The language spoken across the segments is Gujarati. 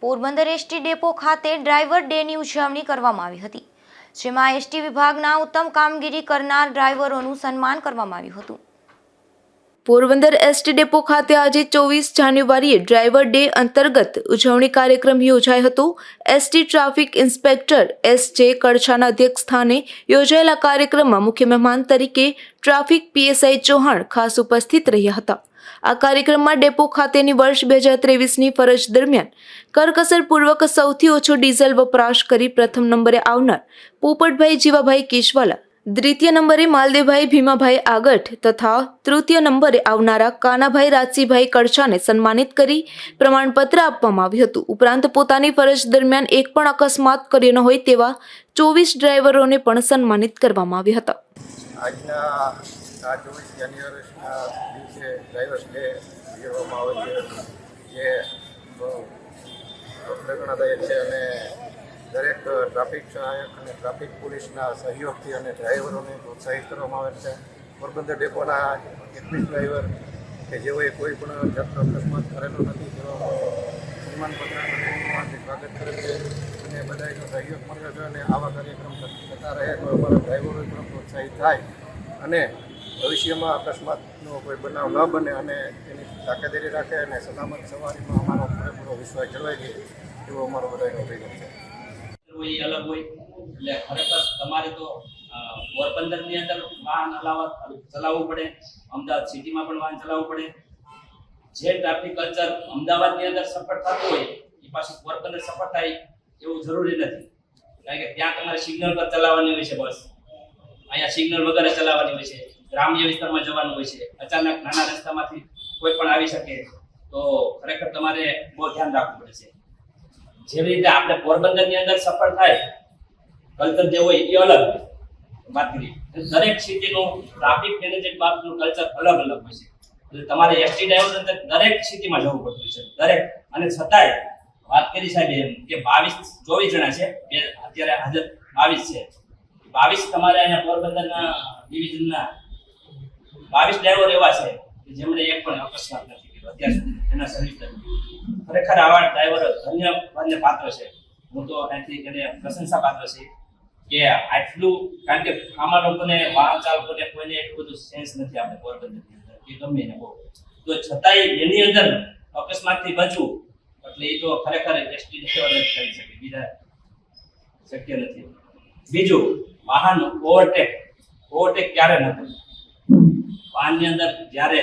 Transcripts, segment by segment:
પોરબંદર એસટી ડેપો ખાતે ડ્રાઈવર ડેની ઉજવણી કરવામાં આવી હતી, જેમાં એસટી વિભાગના ઉત્તમ કામગીરી કરનાર ડ્રાઈવરોનું સન્માન કરવામાં આવ્યું હતું। પોરબંદર એસટી ડેપો ખાતે આજે 24 જાન્યુઆરીએ ડ્રાઈવર ડે અંતર્ગત ઉજવણી કાર્યક્રમ યોજાયો હતો। ST traffic inspector S J. કડછાના અધ્યક્ષસ્થાને યોજાયેલા કાર્યક્રમમાં મુખ્ય મહેમાન તરીકે ટ્રાફિક પીએસઆઈ ચૌહાણ ખાસ ઉપસ્થિત રહ્યા હતા। આ કાર્યક્રમમાં ડેપો ખાતેની વર્ષ 2023ની ફરજ દરમિયાન કરકસરપૂર્વક સૌથી ઓછો ડીઝલ વપરાશ કરી પ્રથમ નંબરે આવનાર પોપટભાઈ જીવાભાઈ કેશવાલા, દ્વિતીય નંબરે માલદેવભાઈ ભીમાભાઈ આગઠ તથા તૃતીય નંબરે આવનારા કાનાભાઈ રાજસીભાઈ કડછાને સન્માનિત કરી પ્રમાણપત્ર આપવામાં આવ્યું હતું। ઉપરાંત પોતાની ફરજ દરમિયાન એક પણ અકસ્માત કર્યો ન હોય તેવા 24 ડ્રાઈવરોને પણ સન્માનિત કરવામાં આવ્યા હતા। આજના આ 24 જાન્યુઆરીના દિવસે ડ્રાઈવર્સ ડે ઉજવવામાં આવે છે, જે પ્રેરણાદાયક છે અને દરેક ટ્રાફિક સહાયક અને ટ્રાફિક પોલીસના સહયોગથી અને ડ્રાઈવરોને પ્રોત્સાહિત કરવામાં આવે છે। પોરબંદર ડેપોના 21 ડ્રાઈવર કે જેઓએ કોઈ પણ જાતનો અકસ્માત કરેલો નથી તેઓ સન્માનપત્ર સ્વાગત કરે છે અને બધાનો સહયોગ મળ્યો છે અને આવા કાર્યક્રમ થતા રહે તો અમારા ડ્રાઈવરો પણ પ્રોત્સાહિત થાય અને ભવિષ્યમાં અકસ્માતનો કોઈ બનાવ ન બને અને તેની તાકેદારી રાખે અને સલામત સવારીમાં અમારો પૂરેપૂરો વિશ્વાસ જળવાઈ રહે એવો અમારો બધાનો અભિગમ છે। અલગ હોય એટલે ખરેખર તમારે તો પોરબંદરની અંદર વાહન ચલાવવું પડે, અમદાવાદ સિટીમાં પણ વાહન ચલાવવું પડે। જે ટ્રાફિક કલ્ચર અમદાવાદની અંદર સફળ થતું હોય એ પાછું પોરબંદર સફળ થાય એવું જરૂરી નથી, કારણ કે ત્યાં તમારે સિગ્નલ પર ચલાવવાની હોય છે બસ, અહીંયા સિગ્નલ વગર ચલાવવાની હોય છે, ગ્રામ્ય વિસ્તારમાં જવાનું હોય છે, અચાનક નાના રસ્તામાંથી કોઈ પણ આવી શકે તો ખરેખર તમારે બહુ ધ્યાન રાખવું પડે છે। જેવી રીતે આપણે પોરબંદરની અંદર સફળ થાય કલ્ચર જે હોય એ અલગ વાત કરી, દરેક સિટીનું ટ્રાફિક મેનેજમેન્ટ બાબતનું કલ્ચર અલગ અલગ હોય છે, એટલે તમારે એસટી ડ્રાઈવર દરેક સિટીમાં જવું પડતું હોય છે દરેક, અને છતાંય વાત કરી સાહેબ એમ કે 24 જણા છે, અત્યારે હાજર 22 છે, 22 તમારે અહીંયા પોરબંદરના ડિવિઝનના 22 ડ્રાઈવર એવા છે કે જેમણે એક પણ અકસ્માત નથી કર્યો અત્યાર સુધી એના સર્વિસ દરમિયાન। ખરેખર આવા ડ્રાઈવરો ધન્યવાદને પાત્ર છે, હું તો અહીંથી એને પ્રશંસા પાત્ર છે કે આટલું, કારણ કે આમાં લોકોને વાહન ચાલકોને કોઈને એટલું બધું સેન્સ નથી આપણે પોરબંદરની અંદર કે ગમે ને બહુ, તો છતાંય એની અંદર અકસ્માતથી બચવું એટલે એ તો ખરેખર એસટી ડ્રાઈવર જ કરી શકે, બીજા શક્ય નથી। બીજું, વાહન ઓવરટેક ક્યારે ન કરવું, વાહનની અંદર જ્યારે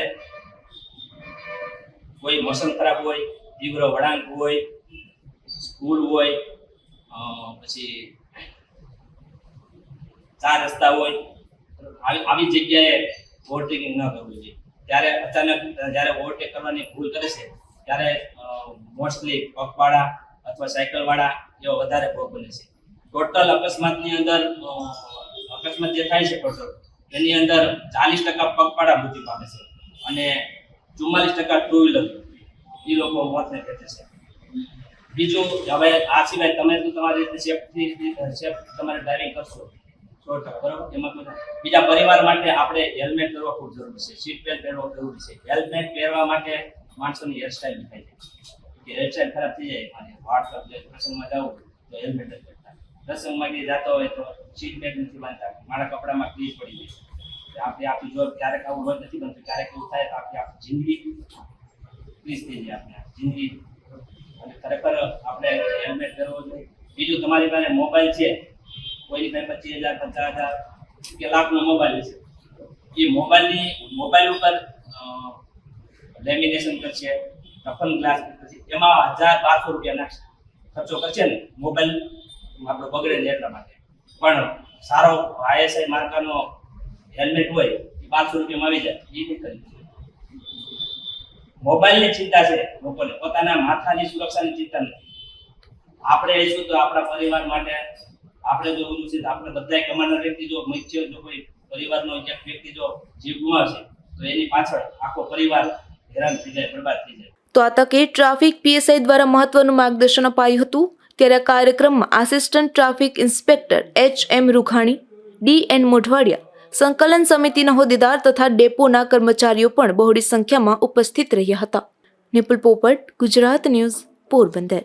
કોઈ મોસમ ખરાબ હોય, તીવ્ર વળાંક હોય, સ્કૂલ હોય, પછી 4 રસ્તા હોય, આવી જગ્યાએ ઓવરટેકિંગ ન કરવું જોઈએ। ત્યારે અચાનક જ્યારે ઓવરટેક કરવાની ભૂલ કરે છે ત્યારે મોસ્ટલી પગવાળા અથવા સાયકલવાળા એવો વધારે ભોગ બને છે। ટોટલ અકસ્માતની અંદર અકસ્માત જે થાય છે ટોટલ એની અંદર 40% પગપાળા મૃત્યુ પામે છે અને 44% ટુ વ્હીલર એ લોકો મોતને ભેટે છે। બીજું, હવે આ સિવાય તમે તો તમારી રીતે સેફ તમારે ડ્રાઇવિંગ કરશો 100%, બરાબર, એમાં બીજા પરિવાર માટે આપણે હેલ્મેટ પહેરવો ખૂબ જરૂરી છે, સીટ બેલ્ટ પહેરવો જરૂરી છે। હેલ્મેટ પહેરવા માટે માણસોની હેરસ્ટાઈલ થાય છે કે હેરસ્ટાઈલ ખરાબ થઈ જાય, અને વાળ પ્રસંગમાં જવું તો હેલ્મેટ જ પહેરતા, પ્રસંગમાં કે જતો હોય તો સીટ બેલ્ટ નથી બાંધતા, મારા કપડામાં ક્રીઝ પડી જાય, આપણે આપણું જોર ક્યારેક આવું રોજ નથી બનતું, ક્યારેક એવું થાય તો આપણી જિંદગી ક્રીઝ થઈ જાય, આપણે જિંદગી, અને ખરેખર આપણે હેલ્મેટ પહેરવો જોઈએ। બીજું, તમારી પાસે મોબાઈલ છે, કોઈની પાસે 25,000 50,000 કે લાખનો મોબાઈલ છે, એ મોબાઈલ ઉપર લેમિનેશન કરશે, ટફન ગ્લાસ કરશે, એમાં 1,000-1,200 રૂપિયાના ખર્ચો કરશે ને મોબાઈલ આપણો બગડે ને એટલા માટે, પણ સારો આઈએસઆઈ માર્કાનો હેલ્મેટ હોય એ 1200 રૂપિયામાં આવી જાય, એ નહીં કરી। મોબાઈલની ચિંતા છે લોકોને, પોતાના માથાની સુરક્ષાની ચિંતા નથી। આપણે આવીશું તો આપણા પરિવાર માટે આપણે જો ઓલું છે, આપણે બધાય કમાનાર વ્યક્તિ જો મુખ્ય જો કોઈ પરિવારનો એક વ્યક્તિ જો જીવ ગુમાવશે તો એની પાછળ આખો પરિવાર હેરાન થઈ જાય, બરબાદ થઈ જાય। તો આ તકે ટ્રાફિક પીએસઆઈ દ્વારા મહત્વનું માર્ગદર્શન અપાયું હતું। ત્યારે આ કાર્યક્રમમાં assistant traffic inspector H.M. Rughani, D.N. Modhwadia, સંકલન સમિતિના હોદ્દેદાર તથા ડેપોના કર્મચારીઓ પણ બહોળી સંખ્યામાં ઉપસ્થિત રહ્યા હતા। નિપુલ પોપટ, ગુજરાત ન્યૂઝ, પોરબંદર।